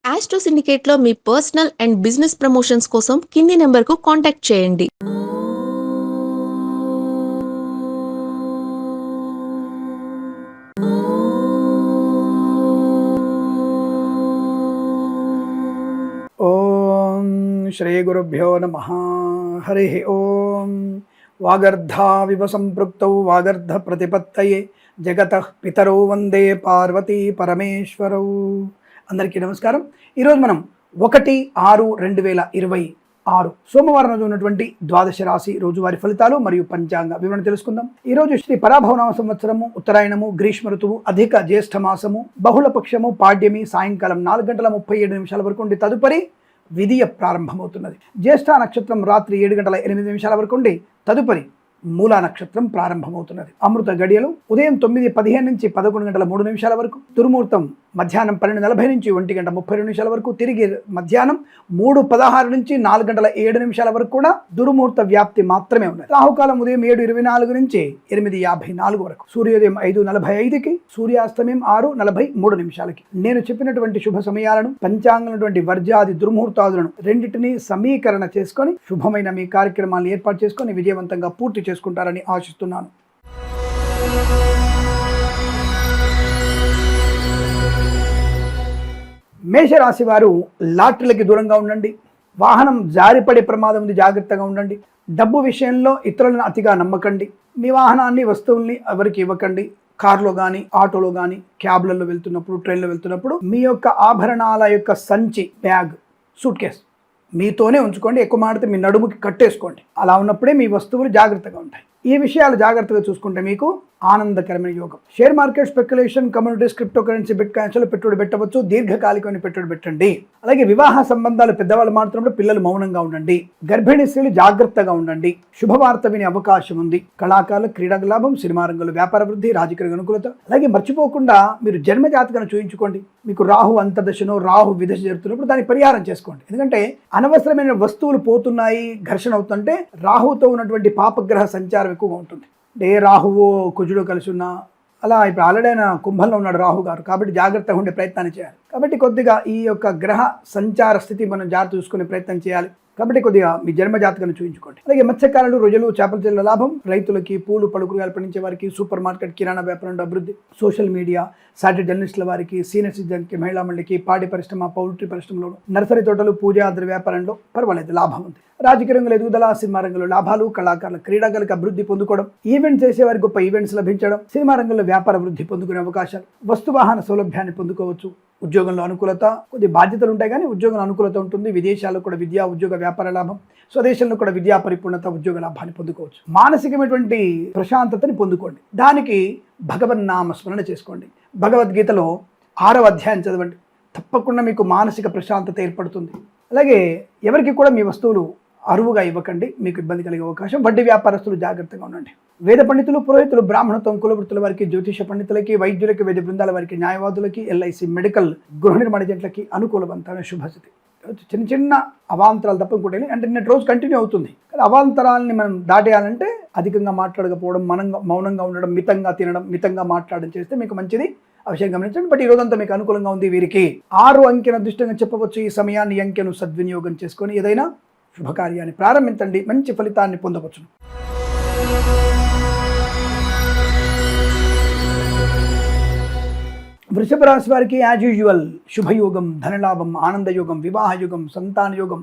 Astro సిండికేట్లో మీ personal and business promotions కోసం కింది నెంబర్కు కాంటాక్ట్ చేయండి. ఓం శ్రీ గురుభ్యో నమః. హరి ఓం. వాగర్ధావివ సంపృక్తౌ వాగర్ధ ప్రతిపత్తయే జగతః పితరౌ వందే పార్వతీ పరమేశ్వరౌ. అందరికీ నమస్కారం. ఈరోజు మనం 1/6/2026 సోమవారం రోజు ఉన్నటువంటి ద్వాదశ రాశి రోజువారి ఫలితాలు మరియు పంచాంగ వివరణ తెలుసుకుందాం. ఈ రోజు శ్రీ పరాభవనామ సంవత్సరము, ఉత్తరాయణము, గ్రీష్మ ఋతువు, అధిక జ్యేష్ఠ మాసము, బహుళ పక్షము, పాడ్యమి, సాయంకాలం 4:37 వరకు ఉండి తదుపరి విధియ ప్రారంభమవుతున్నది. జ్యేష్ఠ నక్షత్రం రాత్రి 7:08 వరకు ఉండి తదుపరి మూలా నక్షత్రం ప్రారంభమవుతున్నది. అమృత గడియలు ఉదయం 9:15 నుంచి 11:03 వరకు, దుర్ముహూర్తం మధ్యాహ్నం 12:40 నుంచి 1:32 వరకు, తిరిగి మధ్యాహ్నం 3:16 నుంచి 4:07 వరకు కూడా దుర్ముహూర్త వ్యాప్తి మాత్రమే ఉన్నది. రాహుకాలం ఉదయం 7:24 నుంచి 8:54 వరకు, సూర్యోదయం 5:45కి, సూర్యాస్తమయం 6:43. నేను చెప్పినటువంటి శుభ సమయాలను, పంచాంగం వర్జాది దుర్ముహూర్తాదులను రెండింటినీ సమీకరణ చేసుకొని శుభమైన మీ కార్యక్రమాలను ఏర్పాటు చేసుకొని విజయవంతంగా పూర్తి చేసుకుంటారని ఆశిస్తున్నాను. మేషరాశి వారు లాటరీలకి దూరంగా ఉండండి. వాహనం జారిపడే ప్రమాదం ఉంది, జాగ్రత్తగా ఉండండి. డబ్బు విషయంలో ఇతరులను అతిగా నమ్మకండి. మీ వాహనాన్ని, వస్తువుల్ని ఎవరికి ఇవ్వకండి. కార్లో కానీ, ఆటోలో కానీ, క్యాబ్లలో వెళ్తున్నప్పుడు, ట్రైన్లో వెళ్తున్నప్పుడు మీ యొక్క ఆభరణాల యొక్క సంచి, బ్యాగ్, సూట్ కేస్ మీతోనే ఉంచుకోండి. ఎక్కువ మాడితే మీ నడుముకి కట్టేసుకోండి. అలా ఉన్నప్పుడే మీ వస్తువులు జాగ్రత్తగా ఉంటాయి. ఈ విషయాలు జాగ్రత్తగా చూసుకుంటే మీకు ఆనందకరమైన యోగం. Share market, speculation, communities, cryptocurrency, బిట్ కాయిన్స్లో పెట్టుబడి పెట్టవచ్చు. దీర్ఘకాలికమైన పెట్టుబడి పెట్టండి. అలాగే వివాహ సంబంధాలు పెద్దవాళ్ళు మాట్లాడినప్పుడు పిల్లలు మౌనంగా ఉండండి. గర్భిణీ స్త్రీలు జాగ్రత్తగా ఉండండి. శుభవార్త వినే అవకాశం ఉంది. కళాకారులు, క్రీడకు లాభం, సినిమా రంగంలో వ్యాపార వృద్ధి, రాజకీయ అనుకూలత. అలాగే మర్చిపోకుండా మీరు జన్మ జాతకాన్ని చూయించుకోండి. మీకు రాహు అంతర్దశనో, రాహు విదశ జరుగుతున్నప్పుడు దాన్ని పరిహారం చేసుకోండి. ఎందుకంటే అనవసరమైన వస్తువులు పోతున్నాయి, ఘర్షణ అవుతుంటే రాహుతో ఉన్నటువంటి పాపగ్రహ సంచారం ఎక్కువగా ఉంటుంది. అంటే రాహువో కుజుడు కలిసి ఉన్నా, అలా ఇప్పుడు ఆల్రెడీ ఆయన కుంభంలో ఉన్నాడు రాహు గారు, కాబట్టి జాగ్రత్తగా ఉండే ప్రయత్నాన్ని చేయాలి. కాబట్టి కొద్దిగా ఈ యొక్క గ్రహ సంచార స్థితి మనం జాగ్రత్త చూసుకునే ప్రయత్నం చేయాలి. కాబట్టి కొద్దిగా మీ జన్మ జాతకాన్ని చూపించుకోండి. అలాగే మత్స్యకారులు, రొయ్యలు, చేపల చెరువుల లాభం, రైతులకి, పూలు పళ్ళు కూరగాయలు పండించే వారికి, సూపర్ మార్కెట్, కిరాణా వ్యాపారంలో అభివృద్ధి, సోషల్ మీడియా, సాటిలైట్ జర్నలిస్టుల వారికి, సీనియర్ సిటిజన్కి, మహిళా మండలికి, పాడి పరిశ్రమ, పౌల్ట్రీ పరిశ్రమలో, నర్సరీ తోటలు, పూజా ఆధార వ్యాపారంలో పర్వాలేదు, లాభం ఉంది. రాజకీయ రంగంలో ఎదుగుదల, సినిమా రంగంలో లాభాలు, కళాకారుల, క్రీడాకారులకు అభివృద్ధి పొందుకోవడం, ఈవెంట్స్ చేసేవారికి గొప్ప ఈవెంట్స్ లభించడం, సినిమా రంగంలో వ్యాపార వృద్ధి పొందుకునే అవకాశాలు, వస్తువాహన సౌలభ్యాన్ని పొందుకోవచ్చు. ఉద్యోగంలో అనుకూలత, కొద్ది బాధ్యతలు ఉంటాయి కానీ ఉద్యోగంలో అనుకూలత ఉంటుంది. విదేశాల్లో కూడా విద్యా, ఉద్యోగ, వ్యాపార లాభం, స్వదేశంలో కూడా విద్యా పరిపూర్ణత, ఉద్యోగ లాభాన్ని పొందుకోవచ్చు. మానసికమైనటువంటి ప్రశాంతతని పొందుకోండి. దానికి భగవన్నామ స్మరణ చేసుకోండి. భగవద్గీతలో 6వ అధ్యాయం చదవండి. తప్పకుండా మీకు మానసిక ప్రశాంతత ఏర్పడుతుంది. అలాగే ఎవరికి కూడా మీ వస్తువులు అరువుగా ఇవ్వకండి, మీకు ఇబ్బంది కలిగే అవకాశం. వడ్డీ వ్యాపారస్తులు జాగ్రత్తగా ఉండండి. వేద పండితులు, పురోహితులు, బ్రాహ్మణత్వం, కులవృత్తుల వారికి, జ్యోతిష పండితులకి, వైద్యులకి, వైద్య బృందాల వారికి, న్యాయవాదులకి, ఎల్ఐసి, మెడికల్, గృహ నిర్మాణ జంట్లకి అనుకూలవంతమైన శుభస్థితి. చిన్న చిన్న అవాంతరాలు తప్ప ఇంకోటి అంటే నిన్నటి రోజు కంటిన్యూ అవుతుంది. కానీ అవాంతరాలని మనం దాటేయాలంటే అధికంగా మాట్లాడకపోవడం, మౌనంగా ఉండడం, మితంగా తినడం, మితంగా మాట్లాడడం చేస్తే మీకు మంచిది. ఆ విషయం గమనించండి. బట్ ఈ రోజంతా మీకు అనుకూలంగా ఉంది. వీరికి 6 అంకెను అదృష్టంగా చెప్పవచ్చు. ఈ సమయాన్ని, అంకెను సద్వినియోగం చేసుకొని ఏదైనా శుభకార్యాన్ని ప్రారంభించండి, మంచి ఫలితాన్ని పొందవచ్చు. వృషభ రాశి వారికి యాజ్ యూజువల్ శుభయోగం, ధనలాభం, ఆనందయోగం, వివాహయోగం, సంతాన యోగం,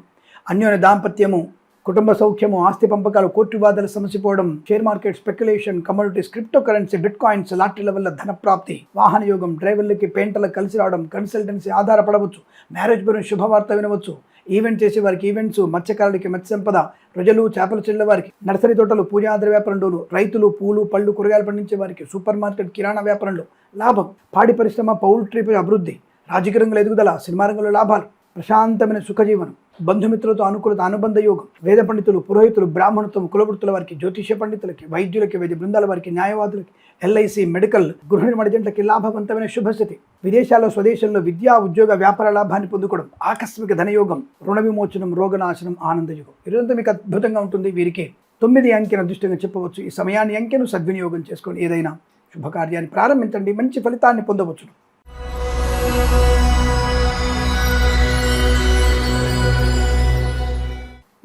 అన్యోన్య దాంపత్యము, కుటుంబ సౌఖ్యము, ఆస్తి పంపకాలు, కోర్టు వివాదాలు సమసిపోవడం, share market, speculation, commodities, cryptocurrency, bitcoins, లాటరీల వల్ల ధన ప్రాప్తి, వాహన యోగం, డ్రైవర్లకి, పెయింటర్లకు కలిసి రావడం, కన్సల్టెన్సీ ఆధారపడవచ్చు, మ్యారేజ్ గురించి శుభవార్త వినవచ్చు, ఈవెంట్ చేసే వారికి ఈవెంట్స్, మత్స్యకారులకి మత్స్య సంపద, రొయ్యలు, చేపల చెరువుల వారికి, నర్సరీ తోటలు, పూజా ఆధార వ్యాపారంలో, రైతులు, పూలు పళ్ళు కూరగాయలు పండించే వారికి, సూపర్ మార్కెట్, కిరాణా వ్యాపారంలో లాభం, పాడి పరిశ్రమ, పౌల్ట్రీ అభివృద్ధి, రాజకీయ రంగంలో ఎదుగుదల, సినిమా రంగంలో లాభాలు, ప్రశాంతమైన సుఖజీవనం, బంధుమిత్రులతో అనుకూలత, అనుబంధ యోగం, వేద పండితులు, పురోహితులు, బ్రాహ్మణత్వం, కులవృత్తుల వారికి, జ్యోతిష పండితులకి, వైద్యులకి, వైద్య బృందాల వారికి, న్యాయవాదులకి, ఎల్ఐసి, మెడికల్, గృహ నిర్మాణ జంట్లకి లాభవంతమైన శుభస్థితి. విదేశాల్లో, స్వదేశంలో విద్యా, ఉద్యోగ, వ్యాపార లాభాన్ని పొందుకోవడం, ఆకస్మిక ధనయోగం, రుణ విమోచనం, రోగనాశనం, ఆనందయోగం. ఈరోజంతా మీకు అద్భుతంగా ఉంటుంది. వీరికి 9 అంకెను అదృష్టంగా చెప్పవచ్చు. ఈ సమయాన్ని, అంకెను సద్వినియోగం చేసుకొని ఏదైనా శుభకార్యాన్ని ప్రారంభించండి, మంచి ఫలితాన్ని పొందవచ్చు.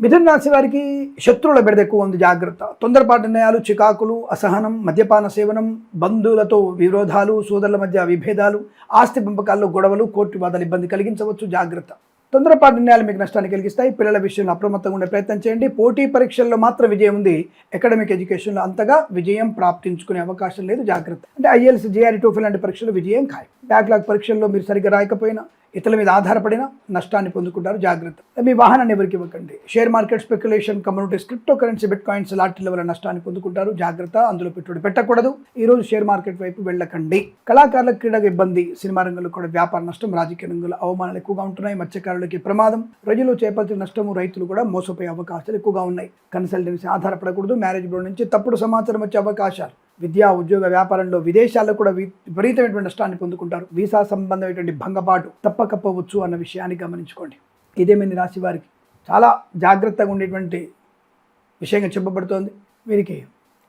మిథున రాశి వారికి శత్రువుల బెడద ఎక్కువ ఉంది, జాగ్రత్త. తొందరపాటు నిర్ణయాలు, చికాకులు, అసహనం, మద్యపాన సేవనం, బంధువులతో విరోధాలు, సోదరుల మధ్య విభేదాలు, ఆస్తి పంపకాల్లో గొడవలు, కోర్టు వివాదాలు ఇబ్బంది కలిగించవచ్చు, జాగ్రత్త. తొందరపాటు నిర్ణయాలు మీకు నష్టాన్ని కలిగిస్తాయి. పిల్లల విషయంలో అప్రమత్తంగా ఉండే ప్రయత్నం చేయండి. పోటీ పరీక్షల్లో మాత్రం విజయం ఉంది, అకాడమిక్ ఎడ్యుకేషన్లో అంతగా విజయం ప్రాప్తించుకునే అవకాశం లేదు, జాగ్రత్త. అంటే ఐఎల్స్, జేఆర్ఈ, టోఫెల్ లాంటి పరీక్షలు విజయం ఖాయం. బ్యాక్లాగ్ పరీక్షల్లో మీరు సరిగ్గా రాయకపోయినా, ఇతరుల మీద ఆధారపడిన నష్టాన్ని పొందుకుంటారు, జాగ్రత్త. మీ వాహనాన్ని ఎవరికి ఇవ్వకండి. Share market, speculation, communities, cryptocurrency, bitcoins, లాటరీల వల్ల నష్టాన్ని పొందుకుంటారు, జాగ్రత్త. అందులో పెట్టుబడి పెట్టకూడదు. ఈ రోజు షేర్ మార్కెట్ వైపు వెళ్ళకండి. కళాకారులకు క్రీడకు ఇబ్బంది, సినిమా రంగంలో కూడా వ్యాపార నష్టం, రాజకీయ రంగంలో అవమానాలు ఎక్కువగా ఉంటున్నాయి, మత్స్యకారులకి ప్రమాదం, ప్రజలు చేపల్చిన నష్టము, రైతులు కూడా మోసపోయే అవకాశాలు ఎక్కువగా ఉన్నాయి. కన్సల్టెన్సీ ఆధారపడకూడదు. మ్యారేజ్ బ్యూరో నుంచి తప్పుడు సమాచారం వచ్చే అవకాశాలు. విద్యా, ఉద్యోగ, వ్యాపారంలో, విదేశాల్లో కూడా విపరీతమైనటువంటి నష్టాన్ని పొందుకుంటారు. వీసా సంబంధమైనటువంటి భంగపాటు తప్పకపోవచ్చు అన్న విషయాన్ని గమనించుకోండి. ఇదేమైంది రాశి వారికి చాలా జాగ్రత్తగా ఉండేటువంటి విషయంగా చెప్పబడుతోంది. వీరికి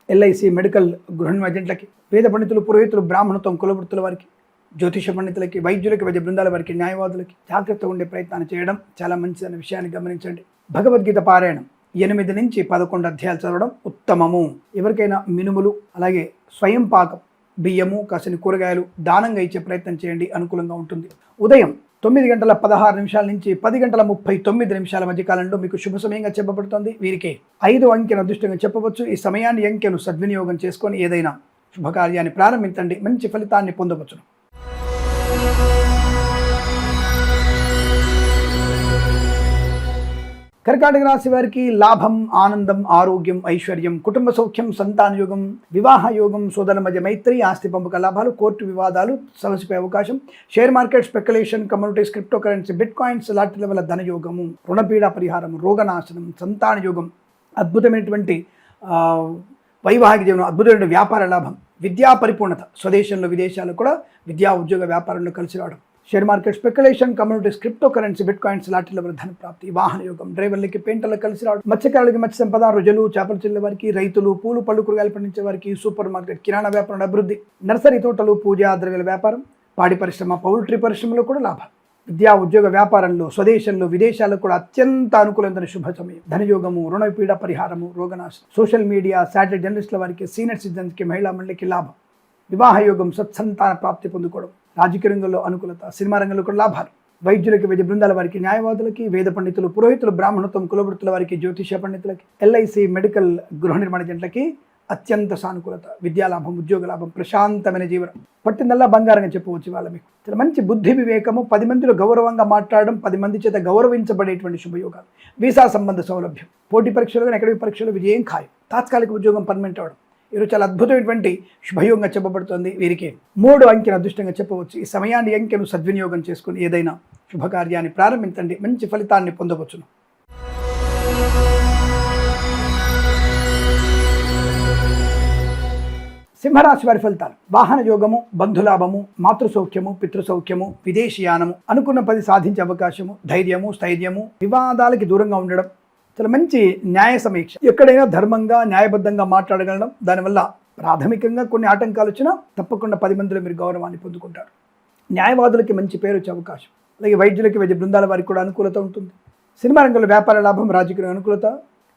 ఎల్ఐసి, మెడికల్, గృహ ఏజెంట్లకి, వేద పండితులు, పురోహితులు, బ్రాహ్మణత్వం, కులవృత్తుల వారికి, జ్యోతిష పండితులకి, వైద్యులకి, వైద్య బృందాల వారికి, న్యాయవాదులకి జాగ్రత్తగా ఉండే ప్రయత్నాన్ని చేయడం చాలా మంచిదన్న విషయాన్ని గమనించండి. భగవద్గీత పారాయణం 8 నుంచి 11 అధ్యాయాలు చదవడం ఉత్తమము. ఎవరికైనా మినుములు, అలాగే స్వయం పాకం, బియ్యము, కాసిన కూరగాయలు దానంగా ఇచ్చే ప్రయత్నం చేయండి, అనుకూలంగా ఉంటుంది. ఉదయం 9:16 నుంచి 10:39 మధ్య కాలంలో మీకు శుభ సమయంగా చెప్పబడుతుంది. వీరికి 5 అంకెను అదృష్టంగా చెప్పవచ్చు. ఈ సమయాన్ని, అంకెను సద్వినియోగం చేసుకొని ఏదైనా శుభకార్యాన్ని ప్రారంభించండి, మంచి ఫలితాన్ని పొందవచ్చును. కర్కాటక రాశి వారికి లాభం, ఆనందం, ఆరోగ్యం, ఐశ్వర్యం, కుటుంబ సౌఖ్యం, సంతాన యోగం, వివాహ యోగం, సోదరుల మధ్య మైత్రి, ఆస్తి పంపక లాభాలు, కోర్టు వివాదాలు సమసిపోయే అవకాశం, share market, speculation, communities, cryptocurrency, bitcoins, లాటరీల వల్ల ధనయోగము, రుణపీడ పరిహారం, రోగనాశనం, సంతాన యోగం, అద్భుతమైనటువంటి వైవాహిక జీవనం, అద్భుతమైన వ్యాపార లాభం, విద్యా పరిపూర్ణత, స్వదేశంలో, విదేశాల్లో కూడా విద్యా, ఉద్యోగ, వ్యాపారంలో కలిసి రావడం, share market, speculation, communities, cryptocurrency, bitcoins, లాటరీల వల్ల ధన ప్రాప్తి, వాహన యోగం, డ్రైవర్లకి, పెయింటర్లకు కలిసి రావడం, మత్స్యకారులకి మత్స్య సంపద, రుజులు, చేపలు చెల్లే వారికి, రైతులు, పూలు, పళ్ళు, కూరగాయలు పండించే వారికి, సూపర్ మార్కెట్, కిరాణా వ్యాపారం అభివృద్ధి, నర్సరీ తోటలు, పూజా ద్రవ్యాల వ్యాపారం, పాడి పరిశ్రమ, పౌల్ట్రీ పరిశ్రమలో కూడా లాభాలు, విద్యా, ఉద్యోగ, వ్యాపారంలో, స్వదేశంలో, విదేశాల్లో కూడా అత్యంత అనుకూలమైన శుభ సమయం, ధనయోగము, రుణపీడ పరిహారము, రోగనాశనం, సోషల్ మీడియా, శాటిలైట్ జర్నలిస్టుల వారికి, సీనియర్ సిటిజన్స్కి, మహిళా మండలికి లాభం, వివాహ యోగం, సత్సంతాన ప్రాప్తి పొందుకోవడం, రాజకీయ రంగంలో అనుకూలత, సినిమా రంగంలో కూడా లాభాలు, వైద్యులకి, వైద్య బృందాల వారికి, న్యాయవాదులకి, వేద పండితులు, పురోహితులు, బ్రాహ్మణత్వం, కులవృత్తుల వారికి, జ్యోతిష పండితులకి, ఎల్ఐసి, మెడికల్, గృహ నిర్మాణ ఏజెంట్లకి అత్యంత సానుకూలత, విద్యాలాభం, ఉద్యోగ లాభం, ప్రశాంతమైన జీవనం, పట్టిందల్లా బంగారంగా చెప్పవచ్చు. వాళ్ళ మీకు చాలా మంచి బుద్ధి వివేకము, 10 మందిలో గౌరవంగా మాట్లాడడం, 10 మంది చేత గౌరవించబడేటువంటి శుభయోగాలు, వీసా సంబంధ సౌలభ్యం, పోటీ పరీక్షలు, అకాడమిక్ పరీక్షలు విజయం ఖాయం, తాత్కాలిక ఉద్యోగం పర్మనెంట్ అవడం, ఈరోజు చాలా అద్భుతమైనటువంటి శుభయోగంగా చెప్పబడుతుంది. వీరికి 3 అంకెను అదృష్టంగా చెప్పవచ్చు. ఈ సమయాన్ని, అంకెను సద్వినియోగం చేసుకుని ఏదైనా శుభకార్యాన్ని ప్రారంభించండి, మంచి ఫలితాన్ని పొందవచ్చును. సింహరాశి వారి ఫలితాలు: వాహన యోగము, బంధులాభము, మాతృసౌఖ్యము, పితృసౌఖ్యము, విదేశీయానము, అనుకున్న పని సాధించే అవకాశము, ధైర్యము, స్థైర్యము, వివాదాలకి దూరంగా ఉండడం, చాలా మంచి న్యాయ సమీక్ష, ఎక్కడైనా ధర్మంగా, న్యాయబద్ధంగా మాట్లాడగలడం, దానివల్ల ప్రాథమికంగా కొన్ని ఆటంకాలు వచ్చినా తప్పకుండా 10 మందిలో మీరు గౌరవాన్ని పొందుకుంటారు. న్యాయవాదులకి మంచి పేరు వచ్చే అవకాశం, అలాగే వైద్యులకి, వైద్య బృందాల వారికి కూడా అనుకూలత ఉంటుంది. సినిమా రంగంలో వ్యాపార లాభం, రాజకీయ అనుకూలత,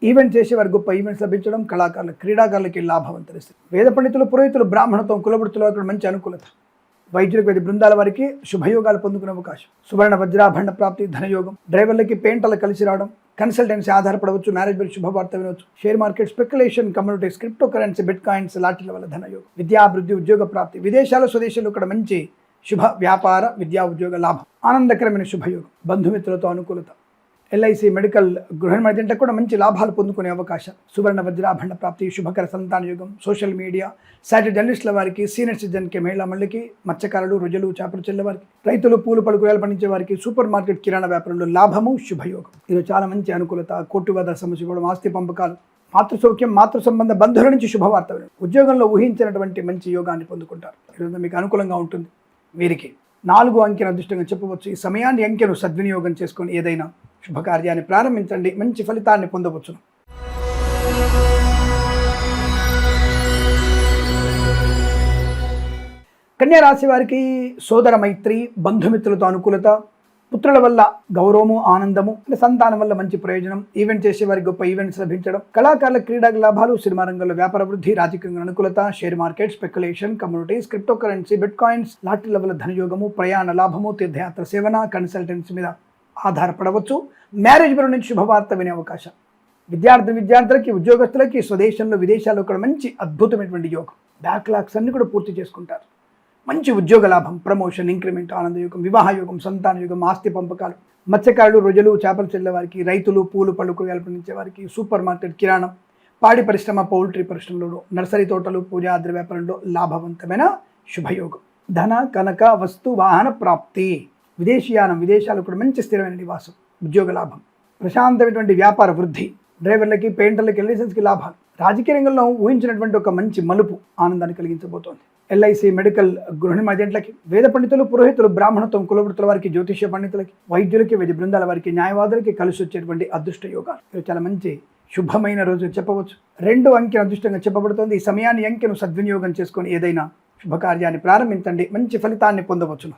ఈవెంట్ చేసే వారికి గొప్ప ఈవెంట్స్ లభించడం, కళాకారులు, క్రీడాకారులకి లాభవంతరిస్తుంది. వేద పండితులు, పురోహితులు, బ్రాహ్మణత్వం, కులవృత్తుల వారికి మంచి అనుకూలత, వైద్యులకు, వైద్య బృందాల వారికి శుభయోగాలు పొందుకునే అవకాశం, సువర్ణ వజ్రాభరణ ప్రాప్తి, ధనయోగం, డ్రైవర్లకి, పెయింటర్లకు కలిసి రావడం, కన్సల్టెన్సీ ఆధారపడవచ్చు, మ్యారేజ్ బెల్ శుభవార్త వినవచ్చు, share market, speculation, communities, cryptocurrency, bitcoins, లాటరీల వల్ల ధనయోగం, విద్యాభివృద్ధి, ఉద్యోగ ప్రాప్తి, విదేశాల, స్వదేశాల్లో ఇక్కడ మంచి శుభ వ్యాపార, విద్యా, ఉద్యోగ లాభం, ఆనందకరమైన శుభయోగం, బంధుమిత్రులతో అనుకూలత, ఎల్ఐసి, మెడికల్, గృహ నిర్మాణ కూడా మంచి లాభాలు పొందుకునే అవకాశం, సువర్ణ వజ్రాభరణ ప్రాప్తి, శుభకర సంతాన యోగం, సోషల్ మీడియా, శాటిలైట్ జర్నలిస్టుల వారికి, సీనియర్ సిటిజన్కి, మహిళా మండలికి, మత్స్యకారులు, రుజులు, చేపలు చెల్లె వారికి, రైతులు, పూలు, పళ్ళు, కూరగాయలు పండించే వారికి, సూపర్ మార్కెట్, కిరాణా వ్యాపారంలో లాభము, శుభయోగం. ఇది చాలా మంచి అనుకూలత, కోర్టు వివాద సమస్య కూడా, ఆస్తి పంపకాలు, మాతృసౌఖ్యం, మాతృ సంబంధ బంధువుల నుంచి శుభవార్త వినడం, ఉద్యోగంలో ఊహించినటువంటి మంచి యోగాన్ని పొందుకుంటారు. ఈరోజు మీకు అనుకూలంగా ఉంటుంది. వీరికి 4 అంకెను అదృష్టంగా చెప్పవచ్చు. ఈ సమయాన్ని, అంకెను సద్వినియోగం చేసుకొని ఏదైనా శుభకార్యాన్ని ప్రారంభించండి, మంచి ఫలితాన్ని పొందవచ్చు. కన్యా రాశి వారికి సోదర మైత్రి, బంధుమిత్రులతో అనుకూలత, పుత్రుల వల్ల గౌరవము, ఆనందము, సంతానం వల్ల మంచి ప్రయోజనం, ఈవెంట్ చేసే వారికి గొప్ప ఈవెంట్స్ లభించడం, కళాకారుల క్రీడా లాభాలు, సినిమా రంగంలో వ్యాపార వృద్ధి, రాజకీయ అనుకూలత, share market, speculation, communities, cryptocurrency, bitcoins, లాటరీల వల్ల ధనయోగము, ప్రయాణ లాభము, తీర్థయాత్ర సేవన, కన్సల్టెన్సీ మీద ఆధారపడవచ్చు. మ్యారేజ్ బ్యూరో నుంచి శుభవార్త వినే అవకాశం. విద్యార్థులకి, ఉద్యోగస్తులకి స్వదేశంలో విదేశాల్లో కూడా మంచి అద్భుతమైనటువంటి యోగం. బ్యాక్లాగ్స్ అన్ని కూడా పూర్తి చేసుకుంటారు. మంచి ఉద్యోగ లాభం, ప్రమోషన్, ఇంక్రిమెంట్, ఆనంద యోగం, వివాహ యోగం, సంతాన యోగం, ఆస్తి పంపకాలు, మత్స్యకారులు, రొయ్యలు, చేపలు చెల్లే వారికి, రైతులు, పూలు పళ్ళు కూరగాయలు పండించే వారికి, సూపర్ మార్కెట్, కిరాణం, పాడి పరిశ్రమ, పౌల్ట్రీ పరిశ్రమలో, నర్సరీ తోటలు, పూజా ద్రవ్య వ్యాపారంలో లాభవంతమైన శుభయోగం. ధన, కనక, వస్తు, వాహన ప్రాప్తి, విదేశీయానం, విదేశాలు కూడా మంచి స్థిరమైన నివాసం, ఉద్యోగ లాభం, ప్రశాంతమైనటువంటి వ్యాపార వృద్ధి, డ్రైవర్లకి, పెయింటర్లకి, ఎలక్ట్రీషియన్స్కి లాభాలు, రాజకీయ రంగంలో ఊహించినటువంటి ఒక మంచి మలుపు ఆనందాన్ని కలిగించబోతోంది. ఎల్ఐసి, మెడికల్, గృహిణి ఏజెంట్లకి, వేద పండితులు, పురోహితులు, బ్రాహ్మణత్వం, కులవృత్తుల వారికి, జ్యోతిష్య పండితులకి, వైద్యులకి, వైద్య బృందాల వారికి, న్యాయవాదులకి కలిసి వచ్చేటువంటి అదృష్ట యోగాలు. ఇది చాలా మంచి శుభమైన రోజు చెప్పవచ్చు. 2 అంకెను అదృష్టంగా చెప్పబడుతోంది. ఈ సమయాన్ని, అంకెను సద్వినియోగం చేసుకొని ఏదైనా శుభకార్యాన్ని ప్రారంభించండి, మంచి ఫలితాన్ని పొందవచ్చును.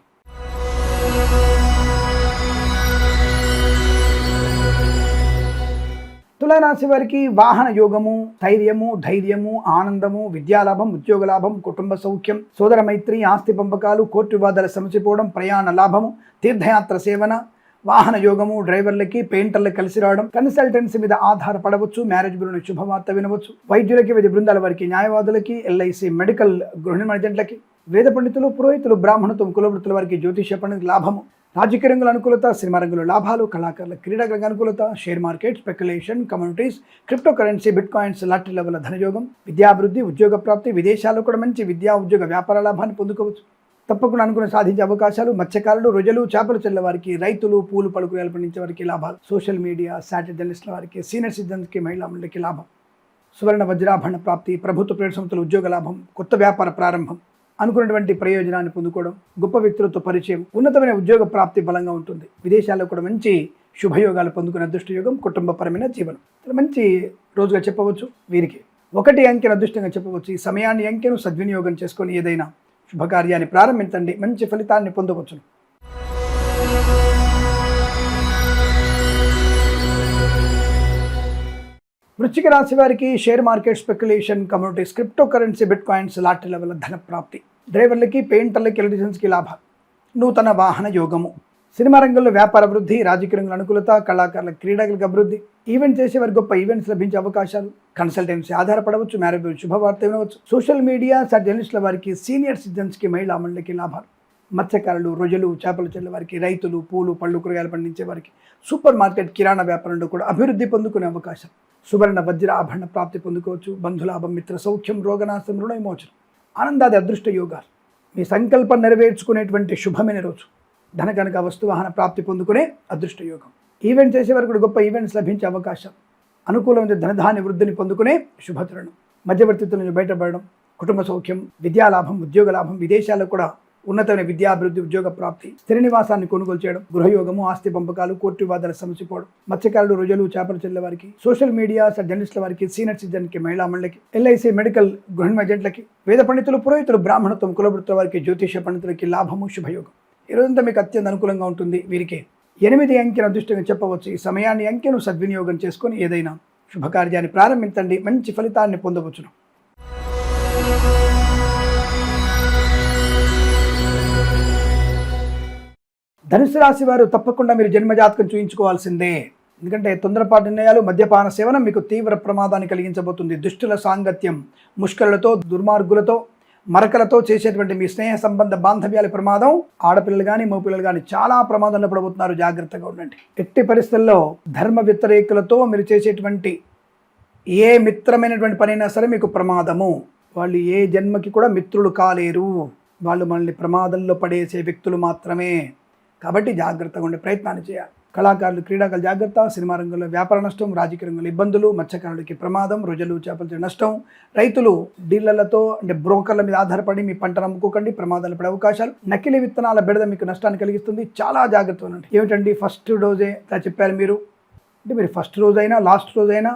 తులారాశి వారికి వాహన యోగము, ధైర్యము, ధైర్యము, ఆనందము, విద్యాలాభం, ఉద్యోగ లాభం, కుటుంబ సౌఖ్యం, సోదర మైత్రి, ఆస్తి పంపకాలు, కోర్టు వివాదాల సమసిపోవడం, ప్రయాణ లాభము, తీర్థయాత్ర సేవన, వాహన యోగము, డ్రైవర్లకి, పెయింటర్లకు కలిసి రావడం, కన్సల్టెన్సీ మీద ఆధారపడవచ్చు. మ్యారేజ్ బ్యూరోని శుభవార్త వినవచ్చు. వైద్యులకి, వైద్య బృందాల వారికి, న్యాయవాదులకి, ఎల్ఐసి, మెడికల్, గృహిణి ఏజెంట్లకి, వేద పండితులు, పురోహితులు, బ్రాహ్మణత్వం, కులవృత్తుల వారికి, జ్యోతిష్య పండితులకు లాభము, రాజకీయ రంగంలో అనుకూలత, సినిమా రంగంలో లాభాలు, కళాకారుల క్రీడారంగ అనుకూలత, share market, speculation, communities, cryptocurrency, bitcoins, లాటరీల వల్ల ధనయోగం, విద్యాభివృద్ధి, ఉద్యోగ ప్రాప్తి, విదేశాల్లో కూడా మంచి విద్యా, ఉద్యోగ, వ్యాపార లాభాన్ని పొందుకోవచ్చు. తప్పకుండా అనుకుని సాధించే అవకాశాలు. మత్స్యకారులు, రొయ్యలు, చేపలు చెల్లె వారికి, రైతులు, పూలు పళ్ళు కూరగాయలు పండించే వారికి లాభాలు, సోషల్ మీడియా, సాటిలైట్ జర్నలిస్టుల వారికి, సీనియర్ సిటిజన్స్కి, మహిళా మండలికి లాభం, సువర్ణ వజ్రాభరణ ప్రాప్తి, ప్రభుత్వ ప్రైవేట్ సంస్థల ఉద్యోగ లాభం, కొత్త వ్యాపార ప్రారంభం, అనుకున్నటువంటి ప్రయోజనాన్ని పొందుకోవడం, గొప్ప వ్యక్తులతో పరిచయం, ఉన్నతమైన ఉద్యోగ ప్రాప్తి బలంగా ఉంటుంది. విదేశాల్లో కూడా మంచి శుభయోగాలు పొందుకునే అదృష్ట యోగం, కుటుంబపరమైన జీవనం. మంచి రోజుగా చెప్పవచ్చు. వీరికి 1 అంకెను అదృష్టంగా చెప్పవచ్చు. ఈ సమయాన్ని, అంకెను సద్వినియోగం చేసుకొని ఏదైనా శుభకార్యాన్ని ప్రారంభించండి, మంచి ఫలితాన్ని పొందవచ్చును. వృశ్చిక రాశి వారికి share market, speculation, communities, cryptocurrency, bitcoins, లాటరీల వల్ల ధన ప్రాప్తి, డ్రైవర్లకి, పెయింటర్లకి, ఎలక్ట్రీషియన్స్కి లాభాలు, నూతన వాహన యోగము, సినిమా రంగంలో వ్యాపార వృద్ధి, రాజకీయ రంగంలో అనుకూలత, కళాకారుల క్రీడలకు అభివృద్ధి, ఈవెంట్ చేసేవారికి గొప్ప ఈవెంట్స్ లభించే అవకాశాలు, కన్సల్టెన్సీ ఆధారపడవచ్చు. మ్యారేజ్ శుభవార్త వినవచ్చు. సోషల్ మీడియా, జర్నలిస్టుల వారికి, సీనియర్ సిటిజన్స్కి, మహిళా మండలికి లాభాలు, మత్స్యకారులు, రొయ్యలు, చేపలు చెల్లె వారికి, రైతులు, పూలు పళ్ళు కూరగాయలు పండించే వారికి, సూపర్ మార్కెట్, కిరాణా వ్యాపారంలో కూడా అభివృద్ధి పొందుకునే అవకాశం, సువర్ణ వజ్ర ఆభరణ ప్రాప్తి పొందుకోవచ్చు. బంధులాభం, మిత్ర సౌఖ్యం, రోగనాశం, రుణ విమోచనం, ఆనందాది అదృష్ట యోగాలు. మీ సంకల్పం నెరవేర్చుకునేటువంటి శుభమైన రోజు. ధన, కనుక, వస్తు, వాహన ప్రాప్తి పొందుకునే అదృష్ట యోగం. ఈవెంట్ చేసే వరకు గొప్ప ఈవెంట్స్ లభించే అవకాశం, అనుకూలమైన ధనధాన్య వృద్ధిని పొందుకునే శుభతరుణం. మధ్యవర్తిత్వం నుంచి బయటపడడం, కుటుంబ సౌఖ్యం, విద్యాలాభం, ఉద్యోగ లాభం, విదేశాల్లో కూడా ఉన్నతమైన విద్యాభివృద్ధి, ఉద్యోగ ప్రాప్తి, స్థిర నివాసాన్ని కొనుగోలు చేయడం, గృహయోగము, ఆస్తి పంపకాలు, కోర్టు వివాదాల సమసిపోవడం, మత్స్యకారులు, రొయ్యలు, చేపలు చెల్లె వారికి, సోషల్ మీడియా, జర్నలిస్టుల వారికి, సీనియర్ సిటిజన్కి, మహిళా మండలికి, ఎల్ఐసి, మెడికల్, గృహిణి ఏజెంట్లకి, వేద పండితులు, పురోహితులు, బ్రాహ్మణత్వం, కులవృత్తుల వారికి, జ్యోతిష్య పండితులకి లాభము, శుభయోగం. ఈ రోజంతా మీకు అత్యంత అనుకూలంగా ఉంటుంది. వీరికి 8 అంకెను అదృష్టంగా చెప్పవచ్చు. ఈ సమయాన్ని, అంకెను సద్వినియోగం చేసుకొని ఏదైనా శుభకార్యాన్ని ప్రారంభించండి, మంచి ఫలితాన్ని పొందవచ్చును. ధనుసు రాశి వారు తప్పకుండా మీరు జన్మజాతకం చూయించుకోవాల్సిందే. ఎందుకంటే తొందరపాటు నిర్ణయాలు, మద్యపాన సేవనం మీకు తీవ్ర ప్రమాదాన్ని కలిగించబోతుంది. దుష్టుల సాంగత్యం, ముష్కరులతో, దుర్మార్గులతో, మరకలతో చేసేటువంటి మీ స్నేహ సంబంధ బాంధవ్యాల ప్రమాదం, ఆడపిల్లలు కానీ మగపిల్లలు కానీ చాలా ప్రమాదంలో పడబోతున్నారు. జాగ్రత్తగా ఉండండి. ఎట్టి పరిస్థితుల్లో ధర్మ వ్యతిరేకులతో మీరు చేసేటువంటి ఏ మిత్రమైనటువంటి పనైనా సరే మీకు ప్రమాదము. వాళ్ళు ఏ జన్మకి కూడా మిత్రులు కాలేరు. వాళ్ళు మనల్ని ప్రమాదంలో పడేసే వ్యక్తులు మాత్రమే. కాబట్టి జాగ్రత్తగా ఉండే ప్రయత్నాన్ని చేయాలి. కళాకారులు, క్రీడాకారులు జాగ్రత్త. సినిమా రంగంలో వ్యాపార నష్టం, రాజకీయ రంగంలో ఇబ్బందులు, మత్స్యకారులకి ప్రమాదం, రొయ్యలు, చేపల నష్టం, రైతులు డీలర్లతో అంటే బ్రోకర్ల మీద ఆధారపడి మీ పంటను అమ్ముకోకండి, ప్రమాదాలు పడే అవకాశాలు, నకిలీ విత్తనాల బెడద మీకు నష్టాన్ని కలిగిస్తుంది. చాలా జాగ్రత్తగా ఉండండి. ఏమిటండి ఫస్ట్ డోజే ఇలా చెప్పారు మీరు అంటే మీరు ఫస్ట్ రోజైనా లాస్ట్ రోజైనా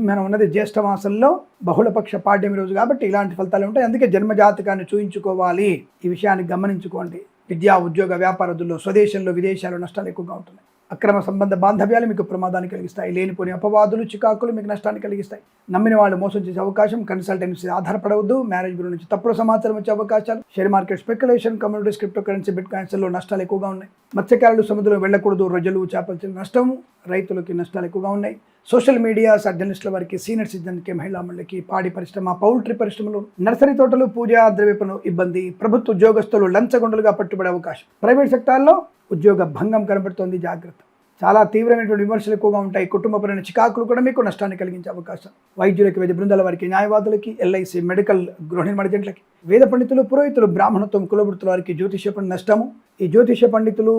మనం ఉన్నది జ్యేష్ఠ మాసంలో బహుళపక్ష పాడ్యమి రోజు కాబట్టి ఇలాంటి ఫలితాలు ఉంటాయి. అందుకే జన్మజాతకాన్ని చూయించుకోవాలి. ఈ విషయాన్ని గమనించుకోండి. విద్యా ఉద్యోగ వ్యాపారదుల్లో స్వదేశంలో విదేశాల్లో నష్టాలు ఎక్కువగా ఉంటున్నాయి. అక్రమ సంబంధ బాంధవ్యాలు మీకు ప్రమాదాన్ని కలిగిస్తాయి. లేనిపోని అపవాదులు చికాకులు మీకు నష్టాన్ని కలిగిస్తాయి. నమ్మిన వాళ్ళు మోసం చేసే అవకాశం. కన్సల్టెన్సీ ఆధారపడవద్దు. మ్యారేజ్ బ్యూరో నుంచి తప్పుడు సమాచారం వచ్చే అవకాశాలు. Share market speculation, communities, cryptocurrency, బిట్ కాయిన్స్లో నష్టాలు ఎక్కువగా ఉన్నాయి. మత్స్యకారులు సముద్రంలో వెళ్ళకూడదు. రొయ్యలు చేపలు నష్టము. రైతులకి నష్టాలు ఎక్కువగా ఉన్నాయి. సోషల్ మీడియా జర్నలిస్టుల వారికి, సీనియర్ సిటిజన్కి, మహిళా మండలికి, పాడి పరిశ్రమ, పౌల్ట్రీ పరిశ్రమలు, నర్సరీ తోటలు, పూజా ద్రవ్యపను ఇబ్బంది. ప్రభుత్వ ఉద్యోగస్తులు లంచగొండలుగా పట్టుబడే అవకాశం. ప్రైవేట్ సెక్టార్లో ఉద్యోగ భంగం కనబడుతోంది. జాగ్రత్త. చాలా తీవ్రమైనటువంటి విమర్శలు ఎక్కువగా ఉంటాయి. కుటుంబపరమైన చికాకులు కూడా మీకు నష్టాన్ని కలిగించే అవకాశం. వైద్యులకి, వైద్య బృందాల వారికి, న్యాయవాదులకి, ఎల్ఐసి, మెడికల్, గృహ నిర్మాణ ఏజెంట్లకి, వేద పండితులు, పురోహితులు, బ్రాహ్మణత్వం, కులవృత్తుల వారికి, జ్యోతిష పండిత నష్టము. ఈ జ్యోతిష పండితులు,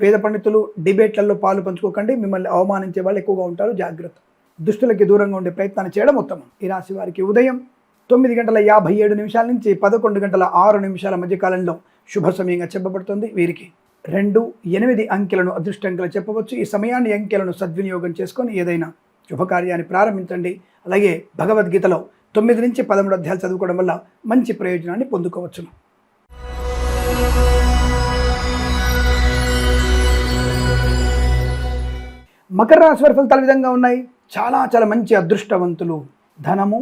వేద పండితులు డిబేట్లలో పాలు పంచుకోకండి. మిమ్మల్ని అవమానించే వాళ్ళు ఎక్కువగా ఉంటారు. జాగ్రత్త. దుష్టులకి దూరంగా ఉండే ప్రయత్నాన్ని చేయడం ఉత్తమం. ఈ రాశి వారికి ఉదయం 9:57 నుంచి 11:06 మధ్య కాలంలో శుభ సమయంగా చెప్పబడుతుంది. వీరికి 2, 8 అంకెలను అదృష్టంగా చెప్పవచ్చు. ఈ సమయాన్ని అంకెలను సద్వినియోగం చేసుకొని ఏదైనా శుభకార్యాన్ని ప్రారంభించండి. అలాగే భగవద్గీతలో 9 నుంచి 13 అధ్యాయాలు చదువుకోవడం వల్ల మంచి ప్రయోజనాన్ని పొందుకోవచ్చును. మకర రాశి వారి ఫలితాలు విధంగా ఉన్నాయి. చాలా మంచి అదృష్టవంతులు. ధనము,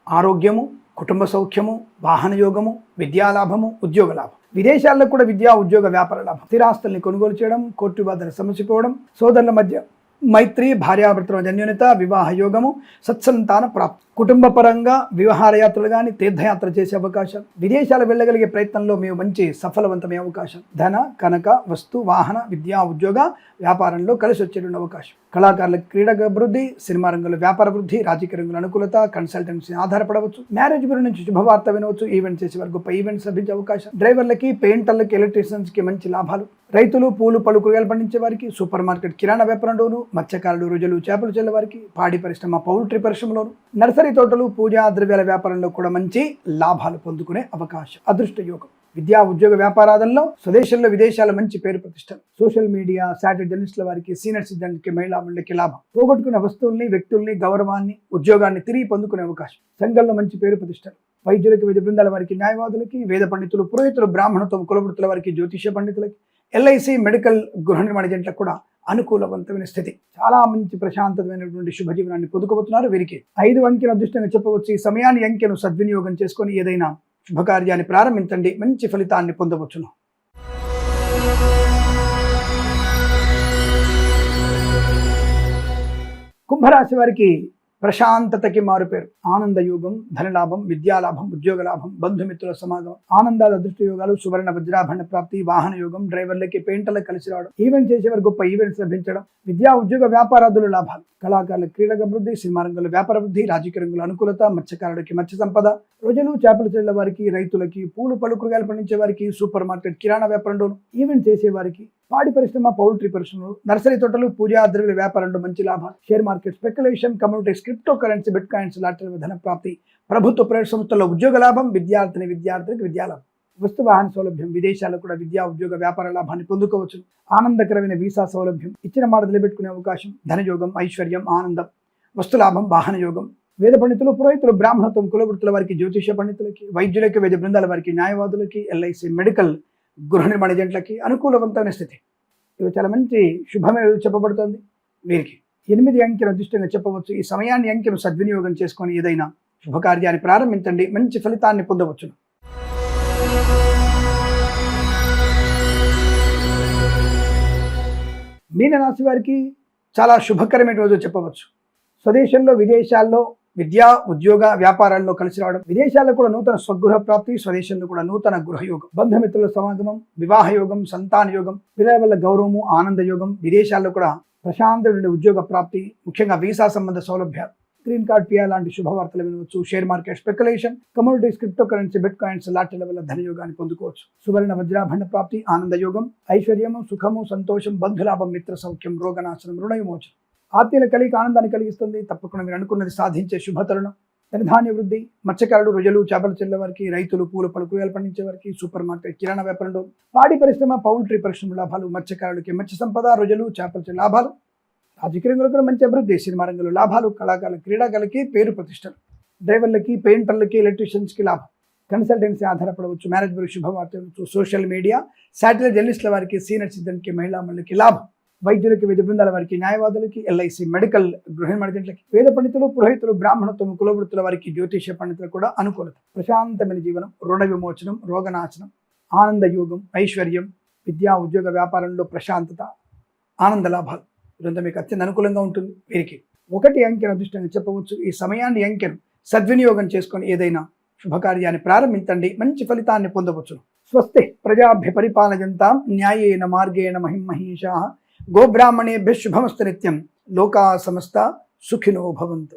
ఆరోగ్యము, కుటుంబ సౌఖ్యము, వాహన యోగము, విద్యాలాభము, ఉద్యోగ లాభం. విదేశాల్లో కూడా విద్యా ఉద్యోగ వ్యాపార లాభం. స్థిరాస్తుల్ని కొనుగోలు చేయడం, కోర్టు బాధలు సమసిపోవడం, సోదరుల మధ్య మైత్రి, భార్యాభర్తల మధ్య అన్యోన్యత, వివాహ యోగము, సత్సంతాన ప్రాప్తి. కుటుంబ పరంగా విహారయాత్రలు కానీ, తీర్థయాత్ర చేసే అవకాశం. విదేశాలు వెళ్ళగలిగే ప్రయత్నంలో మేము మంచి సఫలవంతమయ్యే అవకాశం. ధన, కనక, వస్తు, వాహన, విద్యా ఉద్యోగ వ్యాపారంలో కలిసి వచ్చేటువంటి అవకాశం. కళాకారులకు క్రీడా అభివృద్ధి, సినిమా రంగంలో వ్యాపార వృద్ధి, రాజకీయ రంగంలో అనుకూలత, కన్సల్టెన్సీ ఆధారపడవచ్చు. మ్యారేజ్ బ్యూరో నుంచి శుభవార్త వినవచ్చు. ఈవెంట్స్ చేసే వారు గొప్ప ఈవెంట్స్ లభించే అవకాశం. డ్రైవర్లకి, పెయింటర్లకి, ఎలక్ట్రీషియన్స్కి మంచి లాభాలు. రైతులు, పూలు, పలు కూరగాయలు పండించే వారికి, సూపర్ మార్కెట్, కిరాణా వ్యాపారంలోను, మత్స్యకారులు, రొయ్యలు, చేపలు చెల్లే వారికి, పాడి పరిశ్రమ, పౌల్ట్రీ పరిశ్రమలోను, నర్సరీ తోటలు, పూజా ద్రవ్యాల వ్యాపారంలో కూడా మంచి లాభాలు పొందుకునే అవకాశం. అదృష్ట యోగం. విద్యా ఉద్యోగ వ్యాపారాలలో స్వదేశంలో విదేశాల మంచి పేరు ప్రతిష్టలు. సోషల్ మీడియా, శాటిలైట్ జర్నలిస్టుల వారికి, సీనియర్ సిటిజన్కి, మహిళా మండలికి లాభం. పోగొట్టుకున్న వస్తువుల్ని, వ్యక్తుల్ని, గౌరవాన్ని, ఉద్యోగాన్ని తిరిగి పొందుకునే అవకాశం. సంఘంలో మంచి పేరు ప్రతిష్టలు. వైద్యులకి, వైద్య బృందాల వారికి, న్యాయవాదులకి, వేద పండితులు, పురోహితులు, బ్రాహ్మణత్వం, కులవృత్తుల వారికి, జ్యోతిష పండితులకి, ఎల్ఐసి, మెడికల్, గృహ నిర్మాణ ఏజెంట్లకు కూడా అనుకూలవంతమైన స్థితి. చాలా మంచి ప్రశాంతమైనటువంటి శుభజీవనాన్ని పొందుకోబోతున్నారు. వీరికి 5 అంకెను అదృష్టంగా చెప్పవచ్చు. ఈ సమయాన్ని అంకెను సద్వినియోగం చేసుకొని ఏదైనా శుభకార్యాన్ని ప్రారంభించండి. మంచి ఫలితాన్ని పొందవచ్చును. కుంభరాశి వారికి ప్రశాంతతకి మారుపేరు. ఆనంద యోగం, ధనలాభం, విద్యాలాభం, ఉద్యోగ లాభం, బంధుమిత్రుల సమాగమం, ఆనందాల అదృష్ట యోగాలు, సువర్ణ వజ్రాభరణ ప్రాప్తి, వాహన యోగం, డ్రైవర్లకి, పెయింటర్లకు కలిసి రావడం, ఈవెంట్ చేసేవారు గొప్ప ఈవెంట్స్ లభించడం, విద్యా ఉద్యోగ వ్యాపారాదులు లాభాలు, కళాకారుల క్రీడా అభివృద్ధి, సినిమా రంగంలో వ్యాపార వృద్ధి, రాజకీయ రంగంలో అనుకూలత, మత్స్యకారులకి మత్స్య సంపద, రోజులు, చేపలు చెల్లె వారికి, రైతులకి, పూలు, పలు కూరగాయలు పండించే వారికి, సూపర్ మార్కెట్, కిరాణా వ్యాపారంలో ఈవెంట్ చేసే వారికి, పాడి పరిశ్రమ, పౌల్ట్రీ పరిశ్రమలు, నర్సరీ తోటలు, పూజా ద్రవ్యాల వ్యాపారంలో మంచి లాభాలు. Share market, speculation, communities, cryptocurrency, bitcoins, లాటరీల ధన ప్రాప్తి. ప్రభుత్వ ప్రైవేట్ సంస్థల్లో ఉద్యోగ లాభం. విద్యార్థికి విద్యాలాభం. వస్తు వాహన సౌలభ్యం. విదేశాల్లో కూడా విద్యా ఉద్యోగ వ్యాపార లాభాన్ని పొందుకోవచ్చు. ఆనందకరమైన వీసా సౌలభ్యం. ఇచ్చిన మాట నిలబెట్టుకునే అవకాశం. ధనయోగం, ఐశ్వర్యం, ఆనందం, వస్తులాభం, వాహన యోగం. వేద పండితులు, పురోహితులు, బ్రాహ్మణత్వం, కులవృత్తుల వారికి, జ్యోతిష పండితులకి, వైద్యులకి, వైద్య బృందాల వారికి, న్యాయవాదులకి, ఎల్ఐసి, మెడికల్, గృహ నిర్మాణ ఏజెంట్లకి అనుకూలవంతమైన స్థితి. ఇది చాలా మంచి శుభమే చెప్పబడుతోంది. వీరికి 8 అంకెను అదృష్టంగా చెప్పవచ్చు. ఈ సమయాన్ని అంకెను సద్వినియోగం చేసుకొని ఏదైనా శుభకార్యాన్ని ప్రారంభించండి. మంచి ఫలితాన్ని పొందవచ్చు. మీనరాశి వారికి చాలా శుభకరమైన రోజు చెప్పవచ్చు. స్వదేశంలో, విదేశాల్లో విద్యా ఉద్యోగ వ్యాపారాల్లో కలిసి రావడం, విదేశాల్లో కూడా నూతన స్వగృహ ప్రాప్తి, స్వదేశంలో కూడా నూతన గృహయోగం, బంధుమిత్రుల సమాగమం, వివాహ యోగం, సంతాన యోగం, పిల్లల వల్ల గౌరవము, ఆనంద యోగం, విదేశాల్లో కూడా ప్రశాంతమైన ఉద్యోగ ప్రాప్తి, ముఖ్యంగా వీసా సంబంధ సౌలభ్యాలు, గ్రీన్ కార్డ్, పిఆర్ లాంటి శుభవార్తలు వినవచ్చు. Share market, speculation, communities, cryptocurrency, bitcoins, లాటరీల వల్ల ధనయోగాన్ని పొందుకోవచ్చు. సువర్ణ వజ్రాభరణ ప్రాప్తి, ఆనంద యోగం, ఐశ్వర్యము, సుఖము, సంతోషం, బంధులాభం, మిత్ర సౌఖ్యం, రోగనాశనం, రుణ విమోచనం. ఆత్మీయుల కలిగి ఆనందాన్ని కలిగిస్తుంది. తప్పకుండా మీరు అనుకున్నది సాధించే శుభతరుణం. ధనధాన్య వృద్ధి. మత్స్యకారులు, రొయ్యలు, చేపలు చెల్లె వారికి, రైతులు, పూలు, పలు కూరగాయలు పండించే వారికి, సూపర్ మార్కెట్, కిరాణా వ్యాపారంలో, పాడి పరిశ్రమ, పౌల్ట్రీ పరిశ్రమ లాభాలు. మత్స్యకారులకి మత్స్య సంపద, రొయ్యలు, చేపలు చెల్లె లాభాలు. రాజకీయ రంగంలో కూడా మంచి అభివృద్ధి. సినిమా రంగంలో లాభాలు. కళాకారుల, క్రీడాకారులకి పేరు ప్రతిష్టలు. డ్రైవర్లకి, పెయింటర్లకి, ఎలక్ట్రీషియన్స్కి లాభం. కన్సల్టెన్సీ ఆధారపడవచ్చు, మ్యారేజ్ బ్యూరో శుభవార్త ఇవ్వచ్చు, సోషల్ మీడియా, శాటిలైట్ జర్నలిస్టుల వారికి, సీనియర్ సిటిజన్కి, మహిళా మండలికి లాభం, వైద్యులకి, విధి బృందాల వారికి, న్యాయవాదులకి, ఎల్ఐసి, మెడికల్, గృహ నిర్మాణకి, వేద పండితులు, పురోహితులు, బ్రాహ్మణత్వం, కులవృత్తుల వారికి, జ్యోతిష పండితులు కూడా అనుకూలత, ప్రశాంతమైన జీవనం, రుణ విమోచనం, రోగనాశనం, ఆనంద యోగం, ఐశ్వర్యం, విద్యా ఉద్యోగ వ్యాపారంలో ప్రశాంతత, ఆనంద లాభాలు ఇదంతా మీకు అత్యంత అనుకూలంగా ఉంటుంది. వీరికి 1 అంకెను అదృష్టంగా చెప్పవచ్చు. ఈ సమయాన్ని అంకెను సద్వినియోగం చేసుకొని ఏదైనా శుభకార్యాన్ని ప్రారంభించండి, మంచి ఫలితాన్ని పొందవచ్చు. స్వస్తి ప్రజాభ్య పరిపాలయంతాం న్యాయేన మార్గేణ మహిమహీషాః గోబ్రాహ్మణేభ్యః శుభమస్తు నిత్యం. లోకా సమస్త సుఖినో భవంతు.